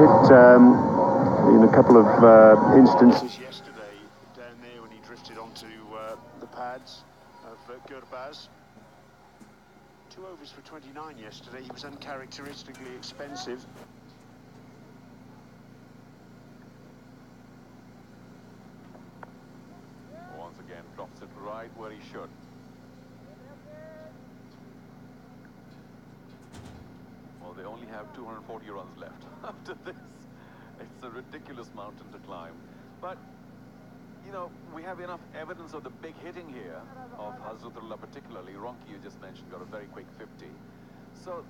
hit in a couple of instances yesterday down there when he drifted onto the pads of Gurbaz. 2 overs for 29 yesterday. He was uncharacteristically expensive. Once again, drops it right where he should. Well, they only have 240 runs left after this. It's a ridiculous mountain to climb. But, you know, we have enough evidence of the big hitting here, of Hazratullah particularly. Ronchi, you just mentioned, got a very quick 50. So,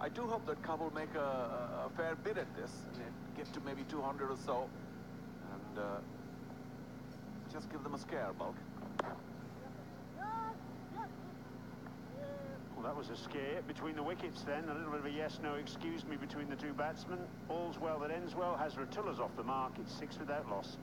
I do hope that Cub will make a fair bid at this, and get to maybe 200 or so, and just give them a scare, Bulk. Well, that was a scare between the wickets then. A little bit of a yes, no, excuse me between the two batsmen. All's well that ends well. Hazratullah's off the mark. It's 6 without loss.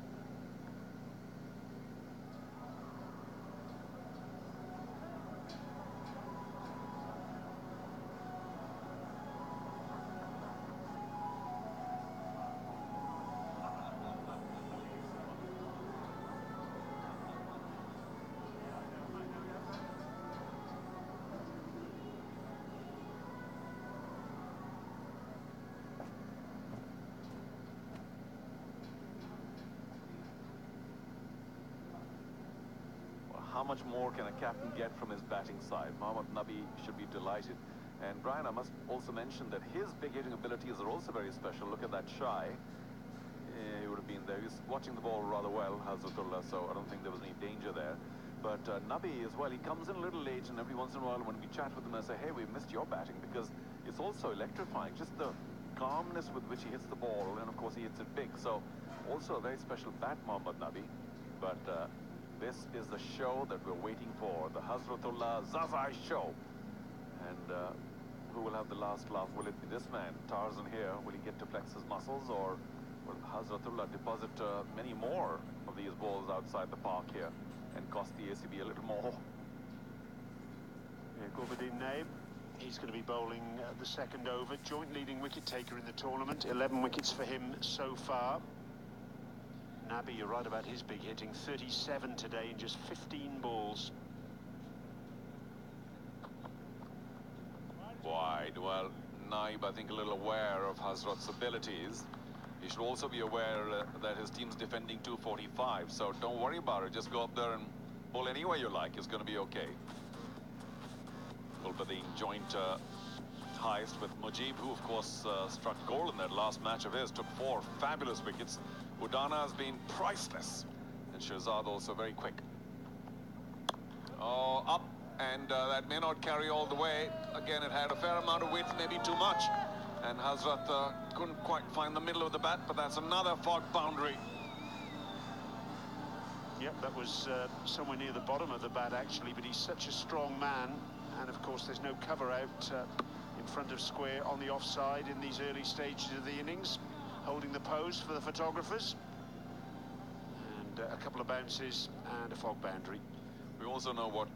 How much more can a captain get from his batting side? Mohammad Nabi should be delighted. And Brian, I must also mention that his big hitting abilities are also very special. Look at that shy. He would have been there. He's watching the ball rather well, Hazratullah, so I don't think there was any danger there. But Nabi as well, he comes in a little late, and every once in a while when we chat with him, I say, hey, we missed your batting, because it's also electrifying. Just the calmness with which he hits the ball, and of course he hits it big. So also a very special bat, Mohammad Nabi. But this is the show that we're waiting for, the Hazratullah Zazai show. And who will have the last laugh? Will it be this man, Tarzan here? Will he get to flex his muscles, or will Hazratullah deposit many more of these balls outside the park here and cost the ACB a little more? Yeah, Gulbuddin Naib, he's going to be bowling the second over. Joint leading wicket taker in the tournament. 11 wickets for him so far. Nabi, you're right about his big hitting. 37 today in just 15 balls. Wide. Well, Naib, I think, a little aware of Hazrat's abilities. He should also be aware that his team's defending 245. So don't worry about it. Just go up there and bowl any way you like. It's going to be okay. Gulbuddin joint highest with Mujib, who of course struck gold in that last match of his. Took 4 fabulous wickets. Udana has been priceless, and Shehzad also very quick. Oh, up, and that may not carry all the way. Again, it had a fair amount of width, maybe too much, and Hazrat couldn't quite find the middle of the bat, but that's another fog boundary. Yep, that was somewhere near the bottom of the bat actually, but he's such a strong man, and of course there's no cover out in front of square on the offside in these early stages of the innings. Holding the pose for the photographers, and a couple of bounces and a fog boundary. We also know what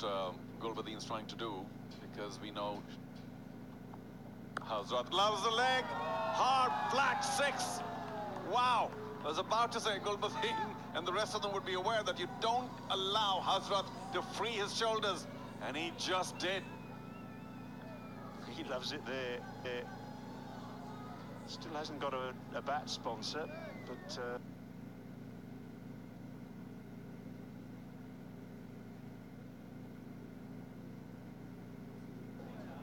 Gulbuddin's trying to do, because we know Hazrat loves the leg. Hard, flat 6. Wow. I was about to say Gulbuddin and the rest of them would be aware that you don't allow Hazrat to free his shoulders, and he just did. He loves it there. Still hasn't got a bat sponsor, but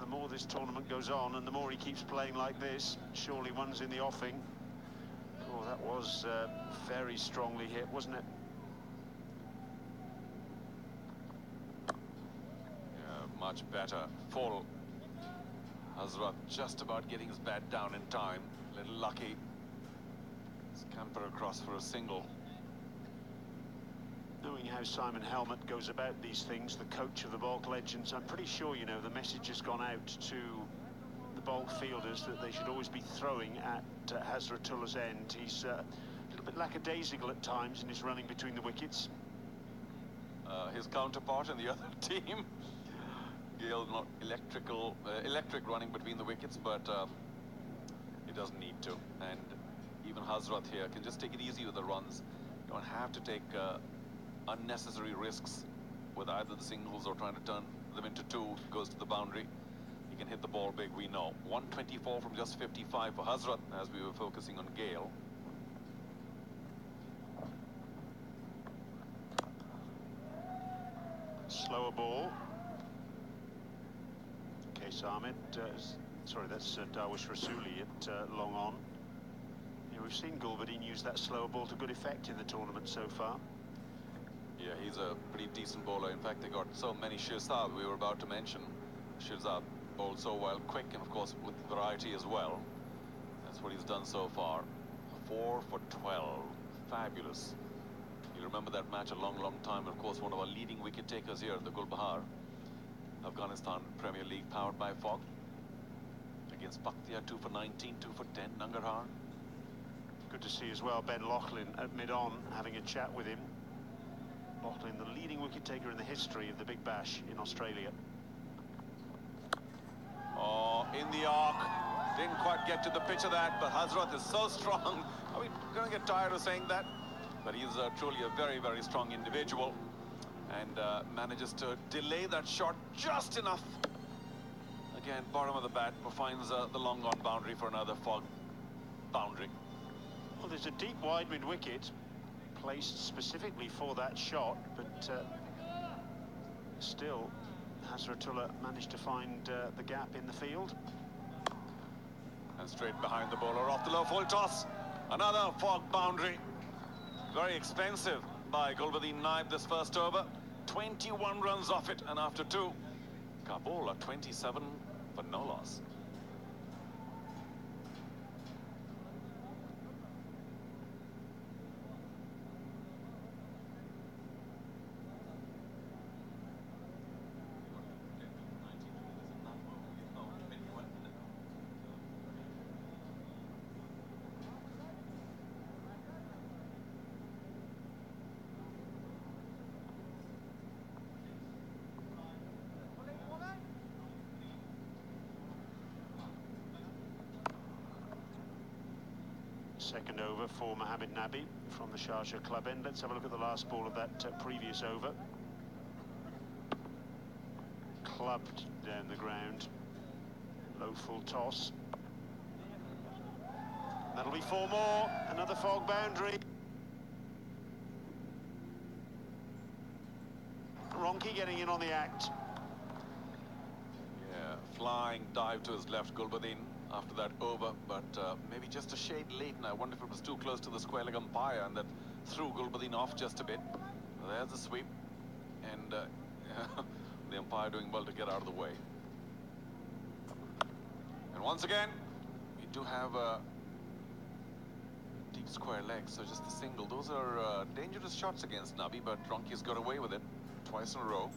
the more this tournament goes on and the more he keeps playing like this, surely one's in the offing. Oh, that was very strongly hit, wasn't it? Yeah, much better. Full. Hazrat just about getting his bat down in time. A little lucky. Scamper across for a single. Knowing how Simon Helmut goes about these things, the coach of the Bulk Legends, I'm pretty sure, you know, the message has gone out to the Bulk fielders that they should always be throwing at Hazratullah's end. He's a little bit lackadaisical at times in his running between the wickets. His counterpart in the other team, Gale, not electric running between the wickets, but he doesn't need to. And even Hazrat here can just take it easy with the runs. You don't have to take unnecessary risks with either the singles or trying to turn them into two. Goes to the boundary. He can hit the ball big, we know. 124 from just 55 for Hazrat, as we were focusing on Gale. Slower ball. Qais Ahmed, sorry, that's Darwish Rasuli at long on. Yeah, we've seen Gulbadin use that slower ball to good effect in the tournament so far. Yeah, he's a pretty decent bowler. In fact, they got so many. Shirzad, we were about to mention. Shirzad bowled so well, quick, and of course with variety as well. That's what he's done so far. 4 for 12. Fabulous. You remember that match a long, long time. Of course, one of our leading wicket takers here, the Gul Bahar. Afghanistan Premier League, powered by Fogg. Against Bakhtiar, 2 for 19, 2 for 10, Nangarhar. Good to see as well Ben Laughlin at mid-on, having a chat with him. Laughlin, the leading wicket taker in the history of the Big Bash in Australia. Oh, in the arc. Didn't quite get to the pitch of that, but Hazrat is so strong. Are we going to get tired of saying that? But he's truly a very, very strong individual. And manages to delay that shot just enough. Again, bottom of the bat, finds the long on boundary for another Fogg boundary. Well, there's a deep wide mid-wicket placed specifically for that shot, but still Hazratullah managed to find the gap in the field. And straight behind the bowler off the low full toss. Another Fogg boundary. Very expensive by Gulbadin Naib this first over. 21 runs off it, and after 2, Kabul at 27 for no loss. Second over for Mohamed Nabi from the Sharjah club end. Let's have a look at the last ball of that previous over. Clubbed down the ground. Low full toss. That'll be 4 more. Another Fogg boundary. Ronke getting in on the act. Yeah, flying dive to his left, Gulbadin, after that over, but maybe just a shade late, and I wonder if it was too close to the square leg umpire, and that threw Gulbadin off just a bit. There's the sweep, and the umpire doing well to get out of the way. And once again, we do have a deep square leg, so just the single. Those are dangerous shots against Nabi, but Ronke's got away with it twice in a row.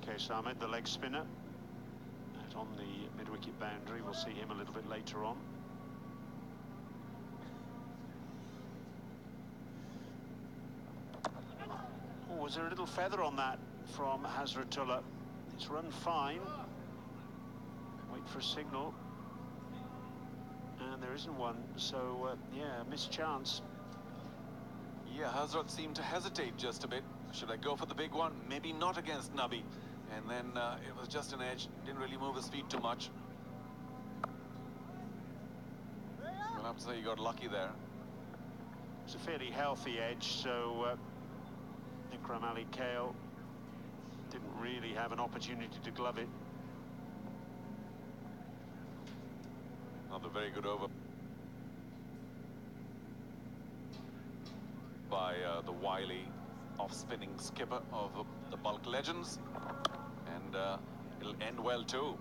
Qais Ahmed, the leg spinner, on the mid-wicket boundary. We'll see him a little bit later on. Oh, was there a little feather on that from Hazratullah? It's run fine. Wait for a signal. And there isn't one, so yeah, missed chance. Yeah, Hazrat seemed to hesitate just a bit. Should I go for the big one? Maybe not against Nabi. And then it was just an edge. Didn't really move his feet too much. I'll have to say you got lucky there. It's a fairly healthy edge, so Ikram Ali Kale didn't really have an opportunity to glove it. Another very good over by the wily off-spinning skipper of the bulk legends. And it'll end well too.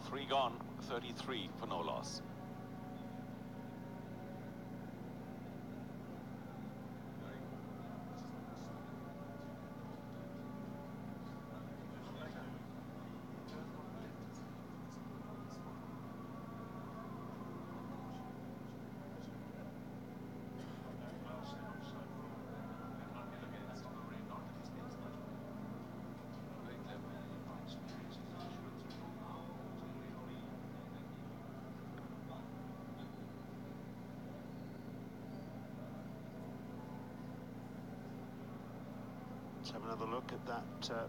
3 gone, 33 for no loss. Let's have another look at that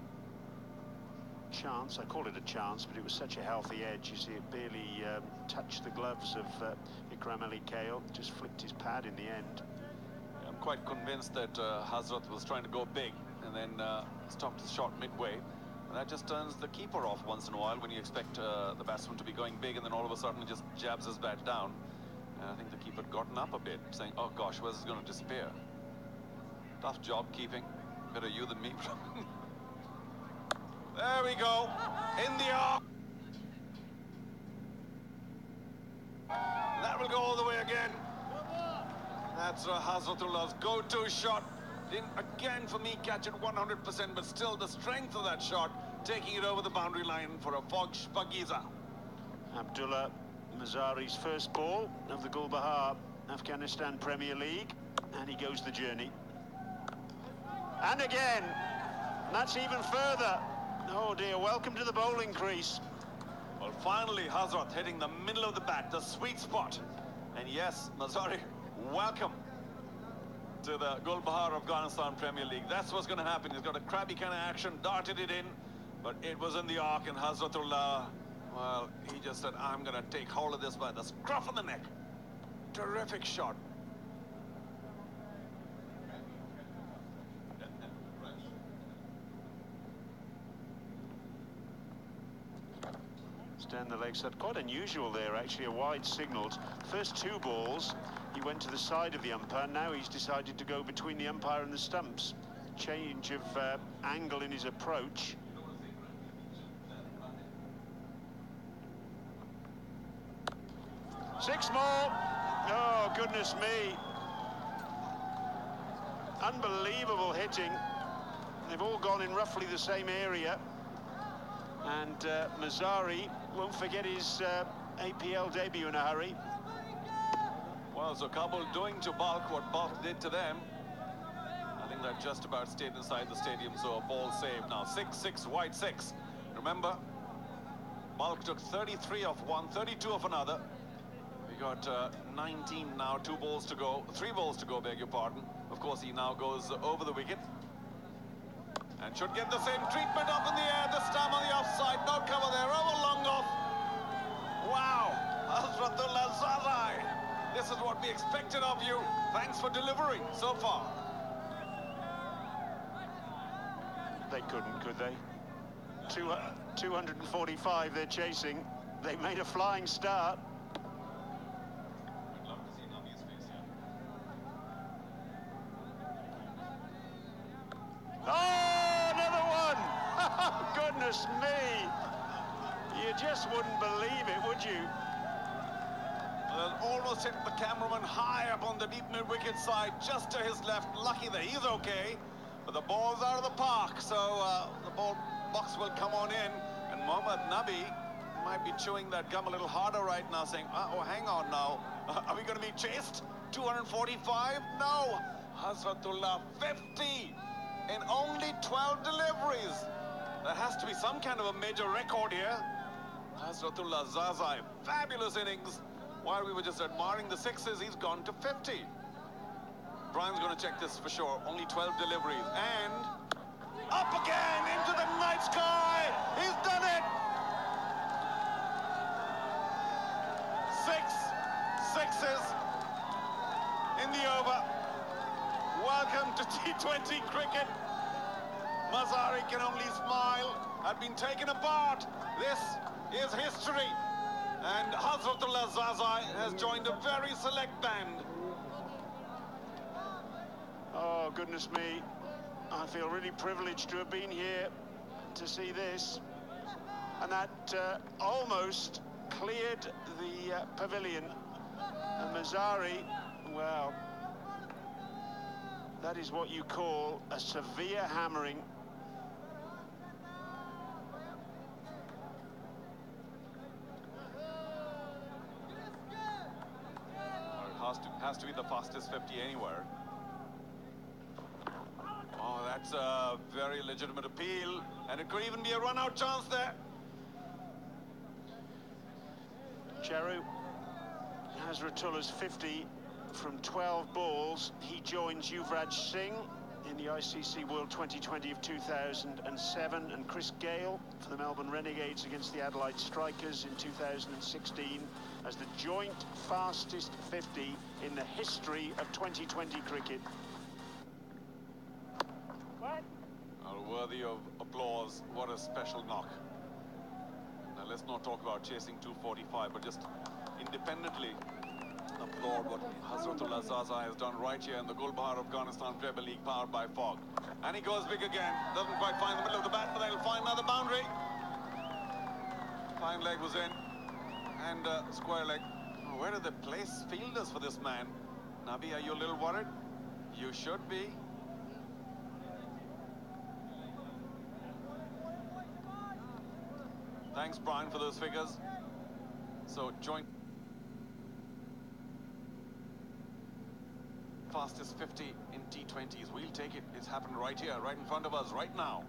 chance. I call it a chance, but it was such a healthy edge. You see, it barely touched the gloves of Ikram Ali Kale. Just flicked his pad in the end. I'm quite convinced that Hazrat was trying to go big and then stopped his shot midway. And that just turns the keeper off once in a while when you expect the batsman to be going big, and then all of a sudden he just jabs his bat down. And I think the keeper had gotten up a bit, saying, oh gosh, where's this going to disappear? Tough job keeping. Better you than me. There we go. In the arc. That will go all the way again. That's Hazratullah's go-to shot. Didn't, again, for me, catch it 100%, but still the strength of that shot, taking it over the boundary line for a Fox Pakiza. Abdullah Mazari's first ball of the Gul Bahar Afghanistan Premier League, and he goes the journey. And again, that's even further. Oh dear, welcome to the bowling crease. Well, finally, Hazrat hitting the middle of the bat, the sweet spot. And yes, Mazari, welcome to the Gul Bahar Afghanistan Premier League. That's what's going to happen. He's got a crabby kind of action, darted it in, but it was in the arc, and Hazratullah, well, he just said, I'm going to take hold of this by the scruff of the neck. Terrific shot. Down the leg side, quite unusual there actually, a wide signalled. First two balls he went to the side of the umpire, now he's decided to go between the umpire and the stumps. Change of angle in his approach. Six more. Oh goodness me, unbelievable hitting. They've all gone in roughly the same area. And Mazari won't forget his APL debut in a hurry. Well, so Kabul doing to Balkh what Balkh did to them. I think that just about stayed inside the stadium, so a ball saved. Now 6-6, wide 6. Remember, Balkh took 33 off one, 32 off another. We got 19 now, 3 balls to go, beg your pardon. Of course, he now goes over the wicket. And should get the same treatment up in the air, this time on the offside. No cover there, over long off. Wow, Hazratullah Zazai. This is what we expected of you. Thanks for delivering so far. They couldn't, could they? 245 they're chasing. They made a flying start. Goodness me, you just wouldn't believe it, would you? Well, almost hit the cameraman high up on the deep mid-wicket side, just to his left. Lucky that he's okay, but the ball's out of the park, so the ball box will come on in, and Mohammad Nabi might be chewing that gum a little harder right now, saying, oh, hang on now, are we going to be chased? 245? No, Hazratullah 50 in only 12 deliveries. There has to be some kind of a major record here. Hazratullah Zazai, fabulous innings. While we were just admiring the sixes, he's gone to 50. Brian's going to check this for sure. Only 12 deliveries. And up again into the night sky. He's done it. 6 sixes in the over. Welcome to T20 cricket. Mazari can only smile. Had been taken apart. This is history. And Hazratullah Zazai has joined a very select band. Oh, goodness me. I feel really privileged to have been here to see this. And that almost cleared the pavilion. And Mazari, well, that is what you call a severe hammering. Has to be the fastest 50 anywhere. Oh, that's a very legitimate appeal, and it could even be a run-out chance there. Cheru Hazratullah's 50 from 12 balls. He joins Yuvraj Singh in the ICC World 2020 of 2007, and Chris Gale for the Melbourne Renegades against the Adelaide Strikers in 2016 as the joint fastest 50 in the history of 2020 cricket. Worthy of applause. What a special knock. Now let's not talk about chasing 245, but just independently applaud what Hazratullah Zaza has done right here in the Gulbahar Afghanistan Premier League, powered by Fog. And he goes big again. Doesn't quite find the middle of the bat, but they'll find another boundary. Fine leg was in, and square leg. Oh, where do they place fielders for this man? Nabi, are you a little worried? You should be. Thanks, Brian, for those figures. So, joint fastest 50 in T20s. We'll take it. It's happened right here, right in front of us, right now.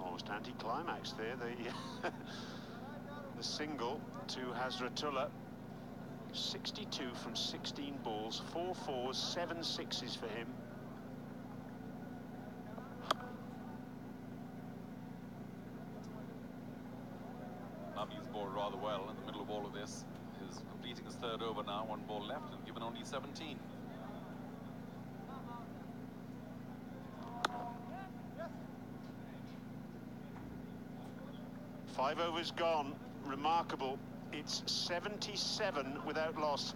Almost anti-climax there. The single to Hazratullah. 62 from 16 balls, 4 fours, 7 sixes for him. Nabi's bowled rather well in the middle of all of this. He's completing his third over now, 1 ball left, and given only 17. Five overs gone. Remarkable. It's 77 without loss.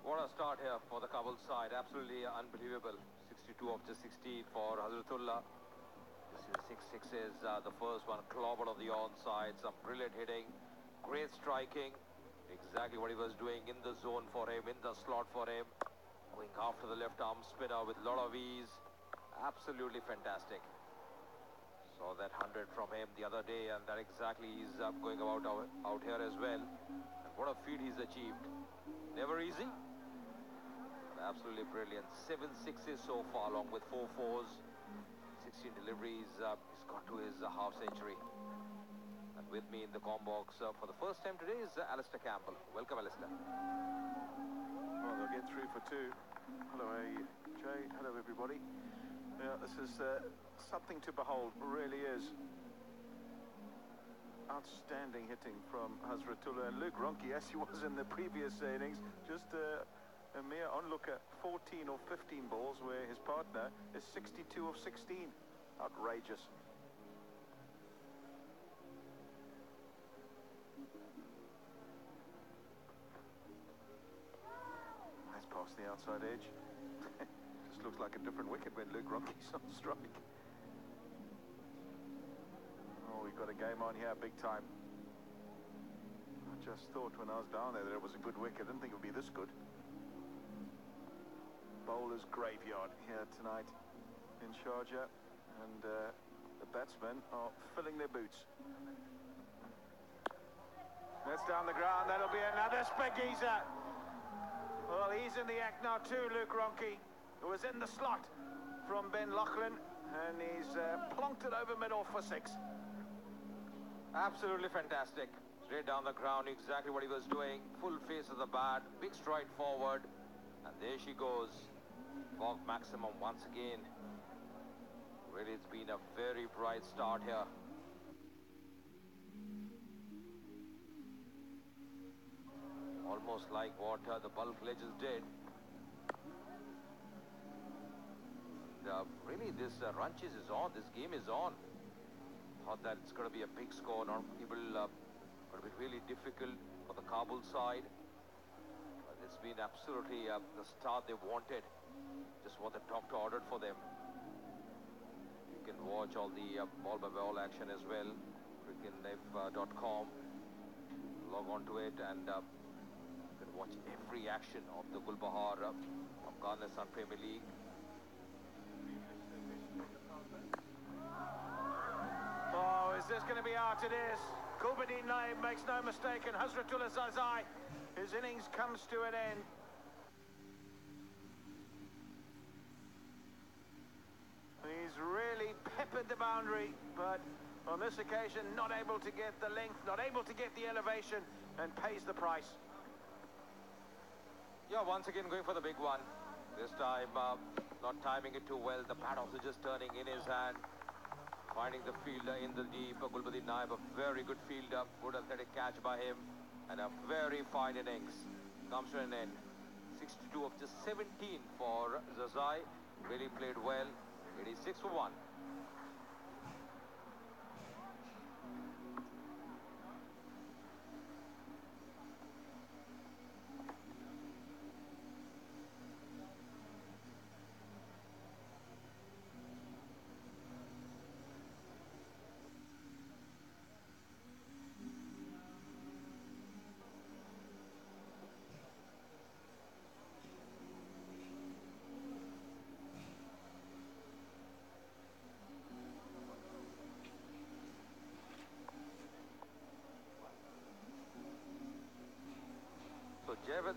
What a start here for the Kabul side. Absolutely unbelievable. 62 of just 60 for Hazratullah. This is 6 sixes. The first one clobbered on the onside. Some brilliant hitting. Great striking. Exactly what he was doing in the zone for him, in the slot for him. Going after the left arm spinner with a lot of ease. Absolutely fantastic. Saw that 100 from him the other day, and that exactly he's going about out here as well. And what a feat he's achieved. Never easy. Absolutely brilliant. 7 sixes so far, along with 4 fours. 16 deliveries. He's got to his half century. And with me in the com box for the first time today is Alistair Campbell. Welcome, Alistair. Well, they'll get through for 2. Hello, Jay. Hello, everybody. Yeah, this is something to behold. Really is. Outstanding hitting from Hazratullah, and Luke Ronchi, as he was in the previous innings, just a mere onlooker. 14 or 15 balls, where his partner is 62 of 16. Outrageous. Nice past the outside edge. Just looks like a different wicket when Luke Ronchi's on strike. Oh, we've got a game on here, big time. I just thought when I was down there that it was a good wicket. I didn't think it would be this good. Bowler's graveyard here tonight in Sharjah, and the batsmen are filling their boots. That's down the ground. That'll be another spagheeza. Well, he's in the act now too, Luke Ronchi, who was in the slot from Ben Lachlan, and he's plonked it over middle for 6. Absolutely fantastic. Straight down the ground, exactly what he was doing. Full face of the bat, big stride forward, and there she goes. Fog maximum once again. Really, it's been a very bright start here. Almost like what the Bulk Legends did. And, really, this Ranchis is on. This game is on. Thought that it's going to be a big score. Not people going to be really difficult for the Kabul side. But it's been absolutely the start they wanted. Just what the doctor ordered for them. You can watch all the ball-by-ball action as well. cricketlive.com. Log on to it and you can watch every action of the Gul Bahar Afghanistan Premier League. Oh, is this going to be out? It is. Gulbuddin Naib makes no mistake, and Hazratullah Zazai, his innings comes to an end. He's really peppered the boundary, but on this occasion, not able to get the length, not able to get the elevation, and pays the price. Yeah, once again going for the big one. This time, not timing it too well. The pad also just turning in his hand. Finding the fielder in the deep. Gulbuddin Naib, a very good fielder. Good athletic catch by him. And a very fine innings. Comes to an end. 62 of just 17 for Zazai. Really played well. 86 for 1. So Javed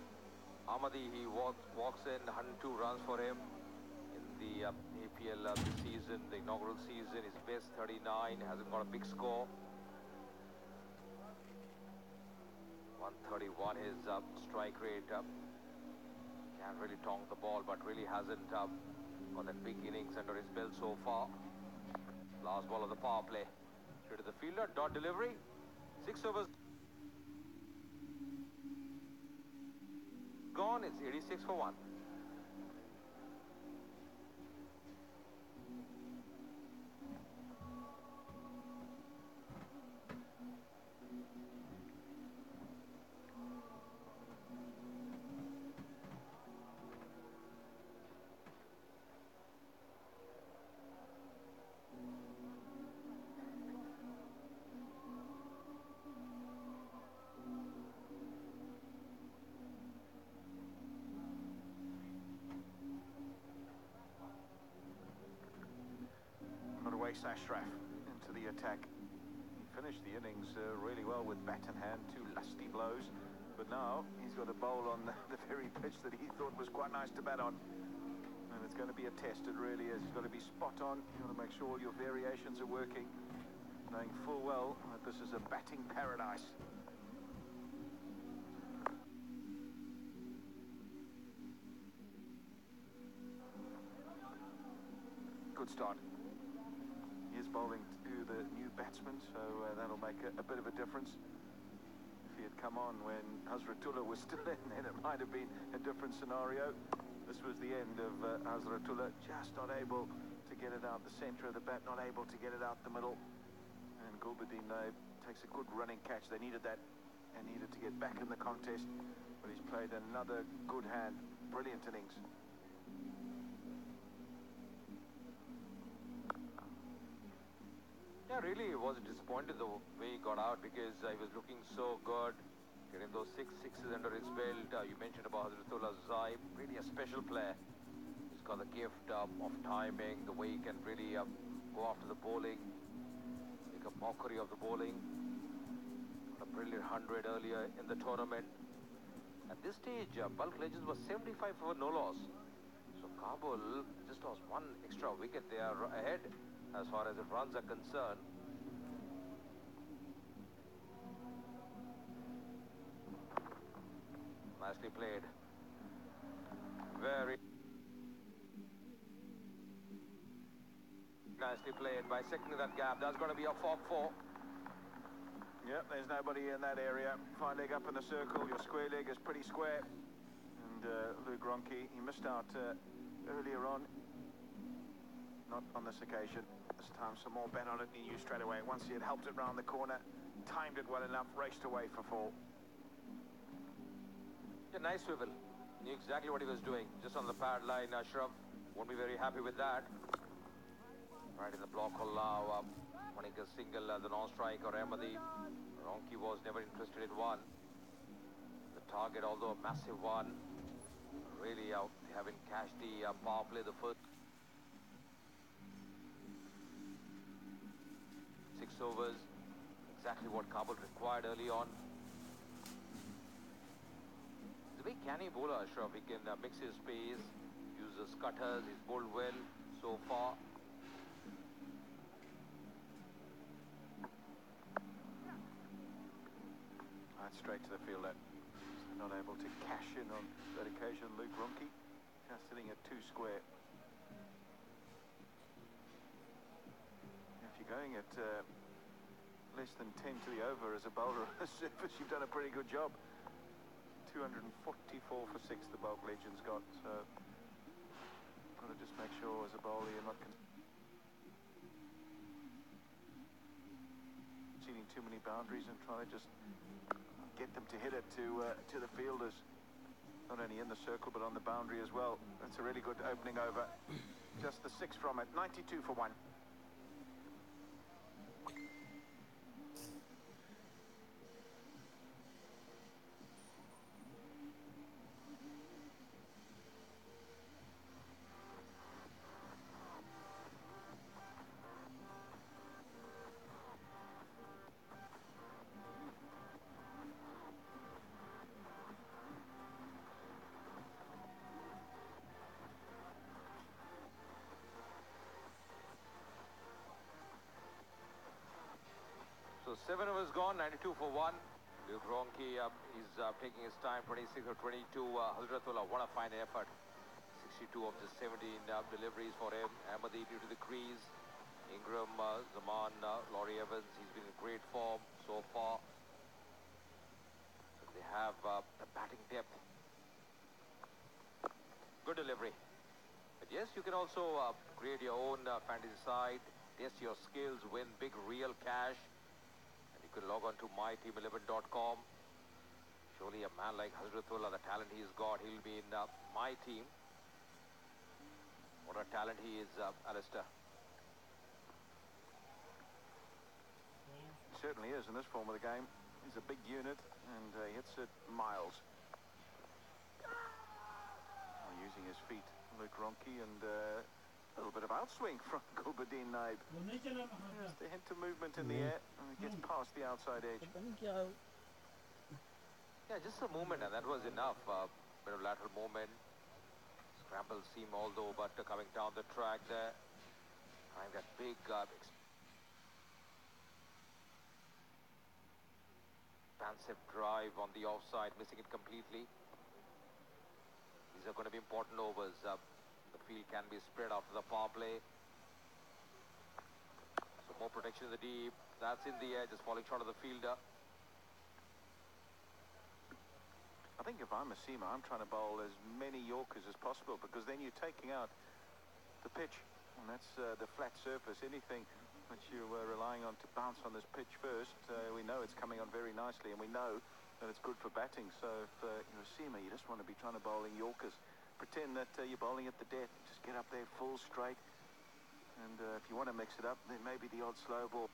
Ahmadi, he walks in, 102 runs for him in the APL this season, the inaugural season. His best 39, hasn't got a big score. 131 his strike rate. Can't really tonk the ball, but really hasn't got that big innings under his belt so far. Last ball of the power play. Straight to the fielder, dot delivery. 6 overs gone. It's 86 for 1. Ashraf into the attack. He finished the innings really well with bat in hand, 2 lusty blows, but now he's got a bowl on the very pitch that he thought was quite nice to bat on, and it's going to be a test. It really is. He's got to be spot on. You've got to make sure all your variations are working, knowing full well that this is a batting paradise. Good start. He is bowling to the new batsman, so that'll make a bit of a difference. If he had come on when Hazratullah was still in, then it might have been a different scenario. This was the end of Hazratullah, just not able to get it out the centre of the bat, not able to get it out the middle. And Gulbuddin Naib takes a good running catch. They needed that and needed to get back in the contest, but he's played another good hand. Brilliant innings. Yeah, really was disappointed the way he got out, because he was looking so good, getting those 6 sixes under his belt. You mentioned about Hazratullah Zazai, really a special player. He's got the gift of timing, the way he can really go after the bowling, make a mockery of the bowling. A brilliant 100 earlier in the tournament. At this stage, Bulk Legends was 75 for no loss. So Kabul just lost 1 extra wicket. They are ahead as far as the runs are concerned. Nicely played. Very nicely played. Bisecting that gap. That's going to be a 4-4. Yep, there's nobody in that area. Fine leg up in the circle. Your square leg is pretty square. And Luke Ronchi, he missed out earlier on. Not on this occasion. This time some more bat on it, and he knew straight away. Once he had helped it round the corner, timed it well enough, raced away for 4. Yeah, nice swivel. Knew exactly what he was doing. Just on the pad line, Ashraf won't be very happy with that. Right in the block hole now, winning a single, the non-striker Ahmadi. Ronchi was never interested in one. The target, although a massive one, really they haven't cashed the power play the first 6 overs. Exactly what Kabul required early on. He's a very canny bowler, Ashraf. He can mix his pace, use his cutters. He's bowled well so far. Straight to the fielder. Not able to cash in on that occasion. Luke Ronchi just sitting at 2 square. If you're going at less than 10 to the over as a bowler on the surface, you've done a pretty good job. 244 for 6 the bulk legends got. So got to just make sure as a bowler you're not conceding too many boundaries and trying to just get them to hit it to the fielders, not only in the circle but on the boundary as well. That's a really good opening over. Just the 6 from it. 92 for 1. So 7 overs gone, 92 for 1. Luke Ronchi is taking his time, 26 or 22. Hazratullah, what a fine effort. 62 of the 17 deliveries for him. Ahmadi due to the crease. Ingram, Zaman, Laurie Evans, he's been in great form so far. So they have the batting depth. Good delivery. But yes, you can also create your own fantasy side, test your skills, win big real cash. You can log on to myteam11.com. Surely a man like Hazratullah, the talent he's got, he'll be in my team. What a talent he is, Alistair. Certainly is in this form of the game. He's a big unit and he hits it miles. Using his feet, Luke Ronchi, and a little bit of outswing from Gulbuddin Naib. Just a hint of movement in the air and it gets past the outside edge. Yeah, just a movement, and that was enough. Bit of lateral movement. Scramble seam although, but coming down the track there. Trying that big expansive drive on the offside, missing it completely. These are going to be important overs. The field can be spread after the power play. So more protection in the deep. That's in the air, just falling short of the fielder. I think if I'm a seamer, I'm trying to bowl as many Yorkers as possible, because then you're taking out the pitch, and that's the flat surface. Anything which you were relying on to bounce on this pitch first, we know it's coming on very nicely, and we know that it's good for batting. So if you're a seamer, you just want to be trying to bowl in Yorkers. Pretend that you're bowling at the death. Just get up there full straight, and if you want to mix it up, then maybe the odd slow ball.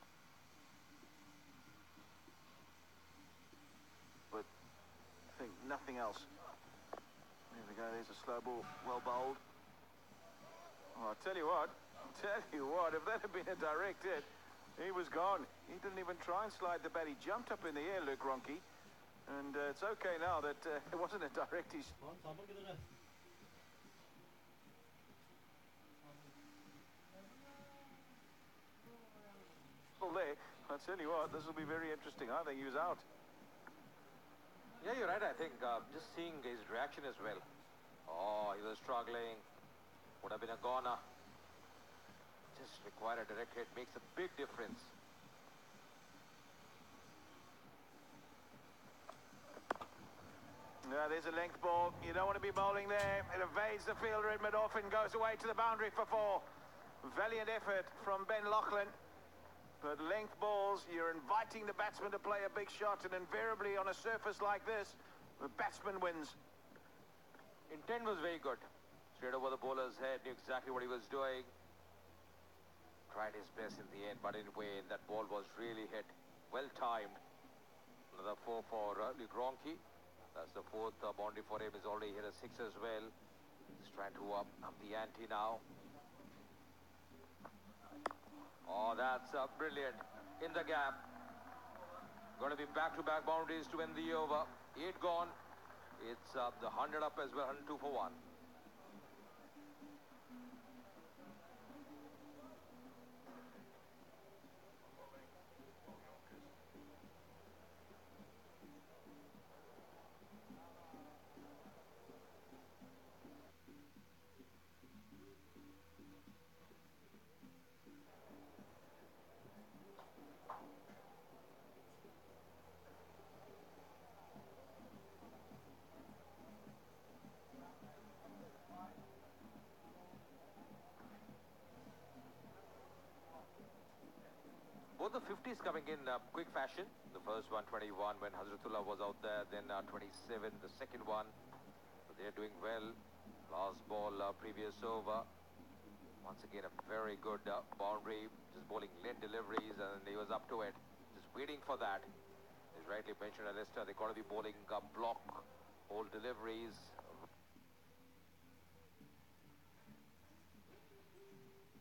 But I think nothing else. There we go, there's a slow ball, well bowled. Oh, I'll tell you what, if that had been a direct hit, he was gone. He didn't even try and slide the bat. He jumped up in the air, Luke Ronchi. And it's okay now that it wasn't a direct. He's still there. I'll tell you what, this will be very interesting. I think he was out. Yeah, you're right. I think just seeing his reaction as well. Oh, he was struggling. Would have been a goner. Just require a direct hit. Makes a big difference. Yeah, there's a length ball. You don't want to be bowling there. It evades the fielder in mid-off and goes away to the boundary for 4. Valiant effort from Ben Laughlin. But length balls, you're inviting the batsman to play a big shot, and invariably on a surface like this, the batsman wins. Intent was very good. Straight over the bowler's head, knew exactly what he was doing. tried his best in the end, but anyway, that ball was really hit. Well timed. Another 4 for Luke Ronchi. That's the fourth boundary for him. He's already hit a 6 as well. He's trying to up the ante now. Oh, that's brilliant. In the gap. Going to be back-to-back boundaries to end the over. 8 gone. It's the 100 up as well, 102 for 1. Both the 50s coming in quick fashion. The first one, 21, when Hazratullah was out there. Then 27, the second one. So they're doing well. Last ball, previous over. Once again, a very good boundary. Just bowling late deliveries, and he was up to it. Just waiting for that. As rightly mentioned, Alistair, they're going to be bowling block hole deliveries.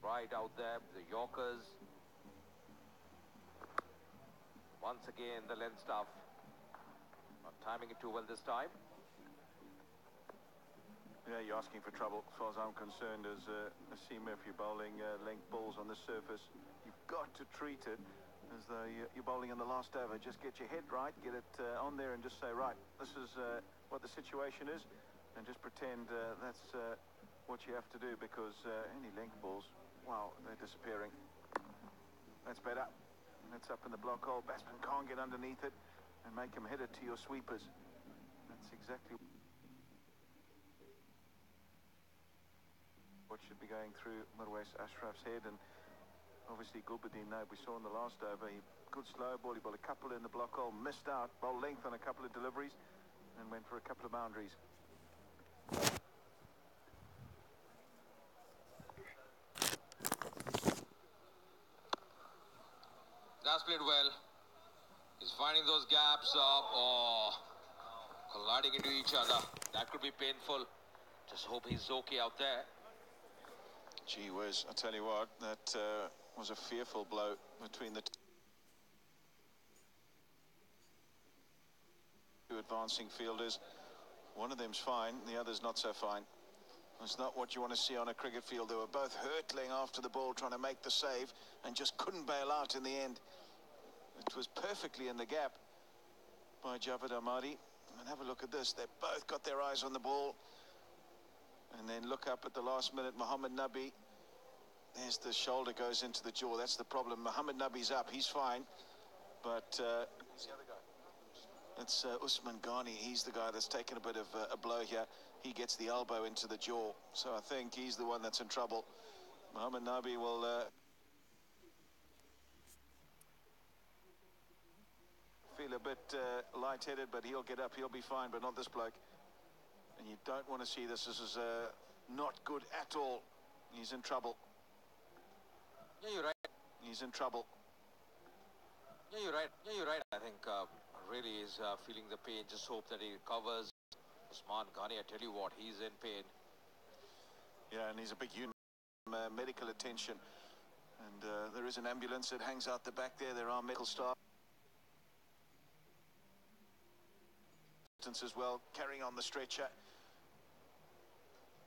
Right out there, the Yorkers. Once again, the length stuff. Not timing it too well this time. Yeah, you're asking for trouble as far as I'm concerned as a seamer. If you're bowling length balls on the surface, you've got to treat it as though you're bowling in the last over. Just get your head right, get it on there and just say, right, this is what the situation is, and just pretend that's what you have to do, because any length balls, wow, they're disappearing. That's better. That's up in the block hole. Batsman can't get underneath it and make him hit it to your sweepers. That's exactly what should be going through Mirwais Ashraf's head. And obviously Gulbuddin Naib, we saw in the last over, good slow ball. He bowled a couple in the block hole, missed out, bowled length on a couple of deliveries, and went for a couple of boundaries. That's played well. He's finding those gaps up, or colliding into each other. That could be painful. Just hope he's okay out there. Gee whiz, I tell you what, that was a fearful blow between the two advancing fielders. One of them's fine, the other's not so fine. It's not what you want to see on a cricket field. They were both hurtling after the ball, trying to make the save, and just couldn't bail out in the end. It was perfectly in the gap by Javed Ahmadi. And have a look at this. They've both got their eyes on the ball. And then look up at the last minute, Mohammad Nabi. There's the shoulder goes into the jaw. That's the problem. Mohammad Nabi's up. He's fine. But who's the other guy? It's Usman Ghani. He's the guy that's taken a bit of a blow here. He gets the elbow into the jaw. So I think he's the one that's in trouble. Mohammad Nabi will feel a bit lightheaded, but he'll get up. He'll be fine, but not this bloke. And you don't want to see this. This is not good at all. He's in trouble. Yeah, you're right. He's in trouble. Yeah, you're right. Yeah, you're right. I think really is feeling the pain. Just hope that he recovers. Usman Ghani, I tell you what, he's in pain. Yeah, and he's a big unit. Medical attention. And there is an ambulance that hangs out the back there. There are medical staff as well, carrying on the stretcher.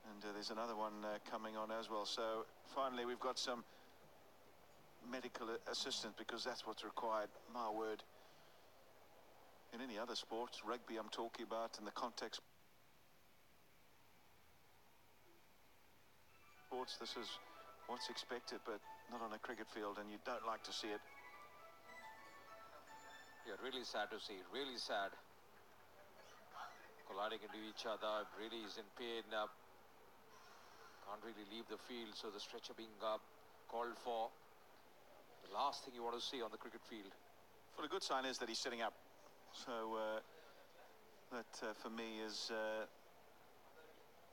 And there's another one coming on as well. So finally we've got some medical assistance, because that's what's required. My word. In any other sports, rugby I'm talking about, in the context sports, this is what's expected, but not on a cricket field, and you don't like to see it. Yeah, really sad to see. Really sad. Colliding into each other. Really is in pain. Can't really leave the field, so the stretcher being called for. The last thing you want to see on the cricket field. Well, a good sign is that he's sitting up. So that for me is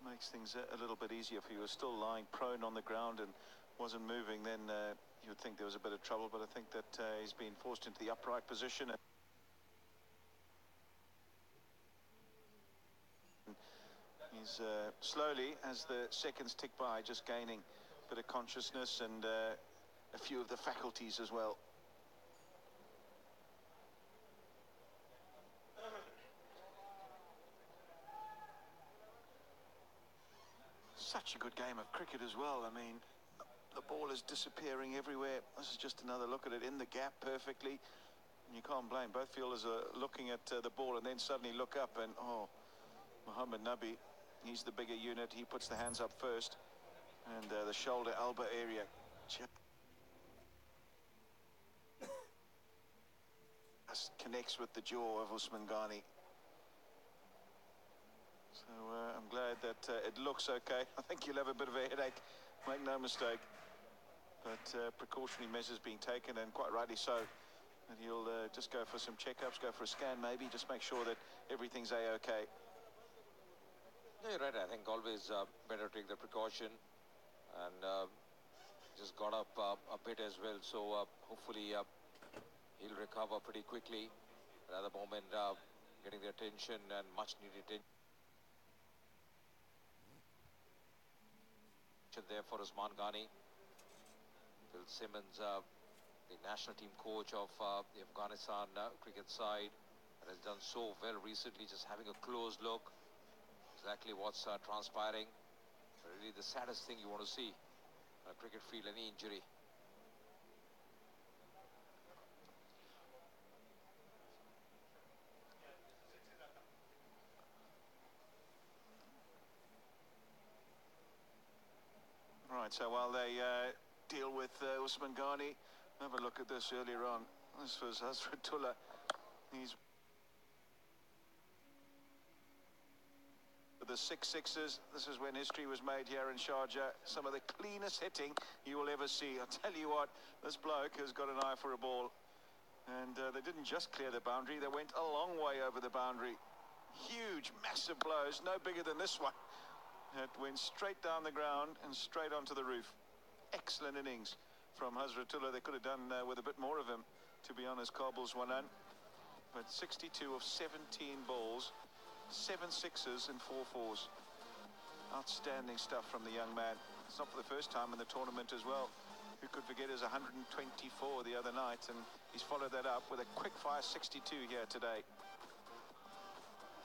makes things a little bit easier. If he was still lying prone on the ground and wasn't moving, then you would think there was a bit of trouble, but I think that he's been forced into the upright position. He's slowly, as the seconds tick by, just gaining a bit of consciousness and a few of the faculties as well. Such a good game of cricket as well. I mean, the ball is disappearing everywhere. This is just another look at it in the gap perfectly. You can't blame. Both fielders are looking at the ball and then suddenly look up and, oh, Mohammad Nabi, he's the bigger unit. He puts the hands up first. And the shoulder elbow area just connects with the jaw of Usman Ghani. So I'm glad that it looks okay. I think you'll have a bit of a headache, make no mistake. But precautionary measures being taken, and quite rightly so. And he'll just go for some checkups, go for a scan maybe, just make sure that everything's A-okay. Yeah, you're right. I think always better take the precaution. And just got up a bit as well. So hopefully he'll recover pretty quickly. At the moment, getting the attention and much needed attention there for Usman Ghani. Phil Simmons, the national team coach of the Afghanistan cricket side, and has done so well recently, just having a close look exactly what's transpiring. Really the saddest thing you want to see on a cricket field, any injury. Right, so while they deal with Usman Ghani, have a look at this earlier on. This was Hazratullah. He's the 6-6ers. This is when history was made here in Sharjah. Some of the cleanest hitting you will ever see. I'll tell you what, this bloke has got an eye for a ball. And they didn't just clear the boundary, they went a long way over the boundary. Huge, massive blows, no bigger than this one. It went straight down the ground and straight onto the roof. Excellent innings from Hazratullah. They could have done with a bit more of him, to be honest. Kabul's 1-0. But 62 of 17 balls, 7 sixes and 4 fours. Outstanding stuff from the young man. It's not for the first time in the tournament as well. Who could forget his 124 the other night, and he's followed that up with a quick-fire 62 here today.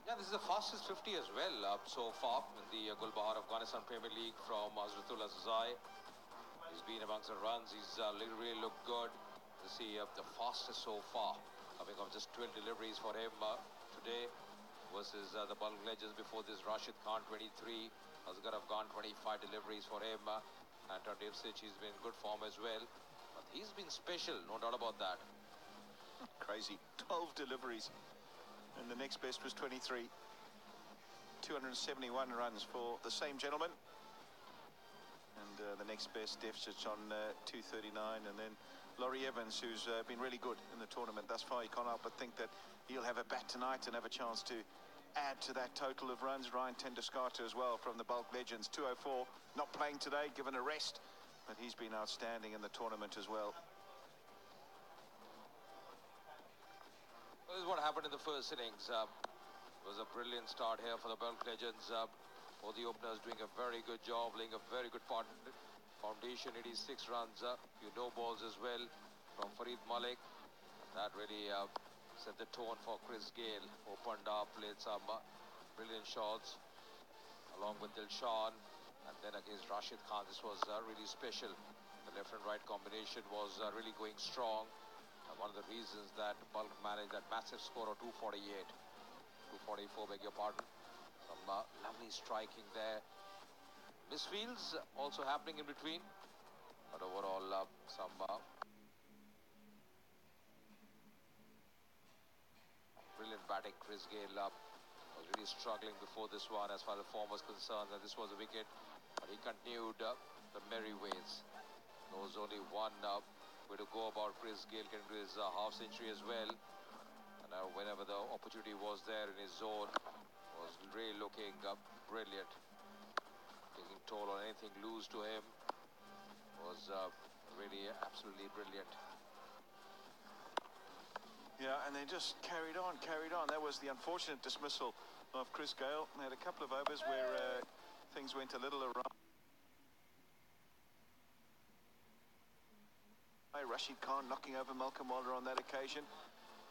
Yeah, this is the fastest 50 as well so far in the Gulbahar Afghanistan Premier League from Hazratullah Zazai. He's been amongst the runs. He's really looked good. You see the fastest so far, coming off just 12 deliveries for him today versus the Bulk Legends before this. Rashid Khan 23, Asghar Afghan 25 deliveries for him. Anton Devsic, he's been in good form as well. But he's been special, no doubt about that. Crazy, 12 deliveries. And the next best was 23. 271 runs for the same gentleman. And the next best, Devsic on 239. And then Laurie Evans, who's been really good in the tournament thus far. You can't help but think that he'll have a bat tonight and have a chance to add to that total of runs. Ryan Tenduskarta as well from the Bulk Legends, 204. Not playing today, given a rest. But he's been outstanding in the tournament as well. This is what happened in the first innings. It was a brilliant start here for the Bulk Legends. All the openers doing a very good job, laying a very good foundation. 86 runs, few no balls as well from Farid Malik. That really set the tone for Chris Gayle. Opened up, played some brilliant shots along with Dilshan. And then against Rashid Khan, this was really special. The left and right combination was really going strong. One of the reasons that Bulk managed that massive score of 248. 244, beg your pardon. Some lovely striking there. Misfields also happening in between. But overall, some brilliant batting. Chris Gayle was really struggling before this one as far as the form was concerned. And this was a wicket. But he continued the merry ways. There was only one way to go about Chris Gayle getting to his half century as well. And whenever the opportunity was there in his zone, was really looking brilliant. Taking toll on anything loose to him. Was Really, absolutely brilliant. Yeah, and they just carried on. That was the unfortunate dismissal of Chris Gayle. They had a couple of overs where things went a little awry. Rashid Khan knocking over Malcolm Wilder on that occasion.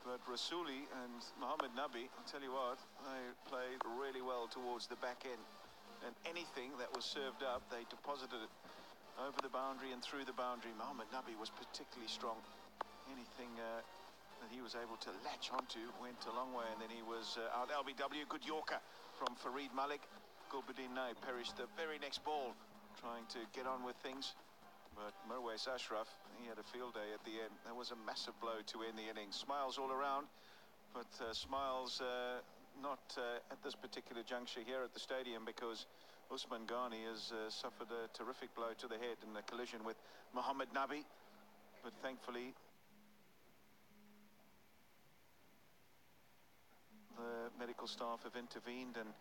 But Rasuli and Mohammad Nabi, I'll tell you what, they played really well towards the back end. And anything that was served up, they deposited it over the boundary and through the boundary. Mohammad Nabi was particularly strong. Anything that he was able to latch onto went a long way, and then he was out. LBW, good Yorker from Farid Malik. Gulbuddin Nay perished the very next ball, trying to get on with things. But Mirwais Ashraf, he had a field day at the end. That was a massive blow to end the innings. Smiles all around, but smiles not at this particular juncture here at the stadium, because Usman Ghani has suffered a terrific blow to the head in a collision with Mohammad Nabi. But thankfully, the medical staff have intervened, and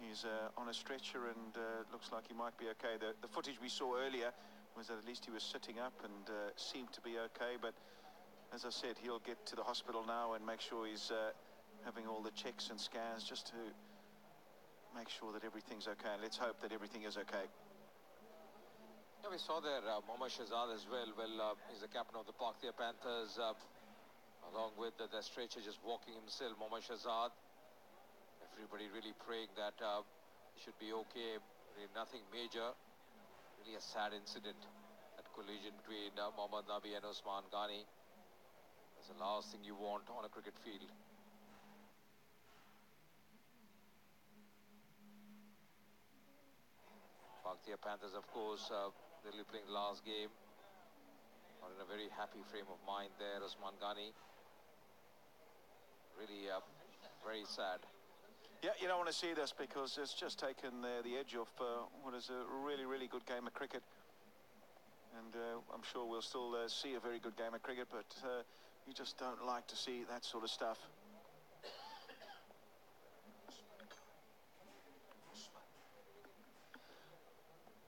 he's on a stretcher, and looks like he might be okay. The footage we saw earlier was that at least he was sitting up and seemed to be okay. But as I said, he'll get to the hospital now and make sure he's having all the checks and scans just to make sure that everything's okay. And let's hope that everything is okay. Yeah, we saw there Mohammad Shahzad as well. Well, he's the captain of the Pakistan Panthers, along with the stretcher, just walking himself, Mohammad Shahzad. Everybody really praying that he should be okay. Really nothing major. Really a sad incident, that collision between Mohammad Nabi and Usman Ghani. That's the last thing you want on a cricket field. Pakistan Panthers, of course, they'll be playing the last game. Not in a very happy frame of mind there, Usman Ghani. Really very sad. Yeah, you don't want to see this, because it's just taken the edge off what is a really, really good game of cricket. And I'm sure we'll still see a very good game of cricket, but you just don't like to see that sort of stuff.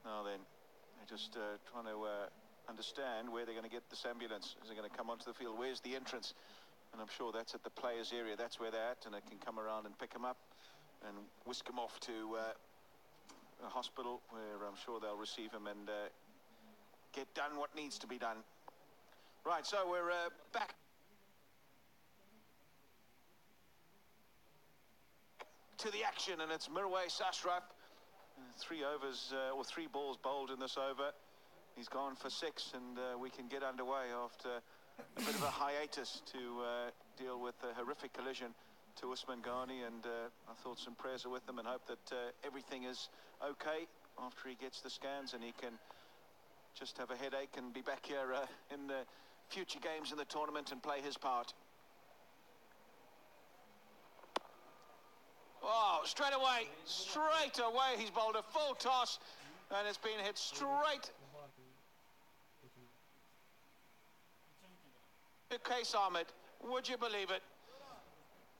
Now then, they're just trying to understand where they're going to get this ambulance. Is it going to come onto the field? Where's the entrance? And I'm sure that's at the players' area. That's where they're at, and it can come around and pick them up and whisk him off to a hospital, where I'm sure they'll receive him and get done what needs to be done. Right, so we're back to the action, and it's Mirwais Ashraf. 3 overs or 3 balls bowled in this over. He's gone for 6, and we can get underway after a bit of a hiatus to deal with a horrific collision to Usman Ghani, and I thought some prayers are with him, and hope that everything is okay after he gets the scans, and he can just have a headache and be back here in the future games in the tournament and play his part. Oh, straight away, he's bowled a full toss, and it's been hit straight to Qais Ahmed. Would you believe it?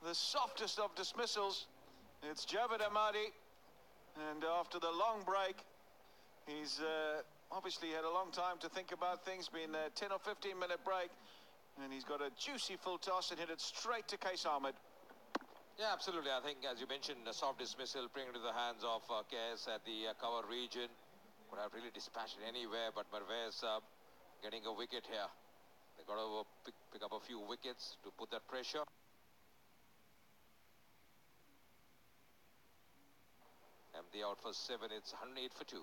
The softest of dismissals. It's Javed Ahmadi, and after the long break, he's obviously had a long time to think about things. Been a 10 or 15 minute break, and he's got a juicy full toss and hit it straight to Qais Ahmed. Yeah, absolutely. I think, as you mentioned, a soft dismissal bring it to the hands of Qais at the cover region. Would have really dispatched it anywhere, but Mirwais getting a wicket here. They got to pick up a few wickets to put that pressure. MD out for 7. It's 108 for 2.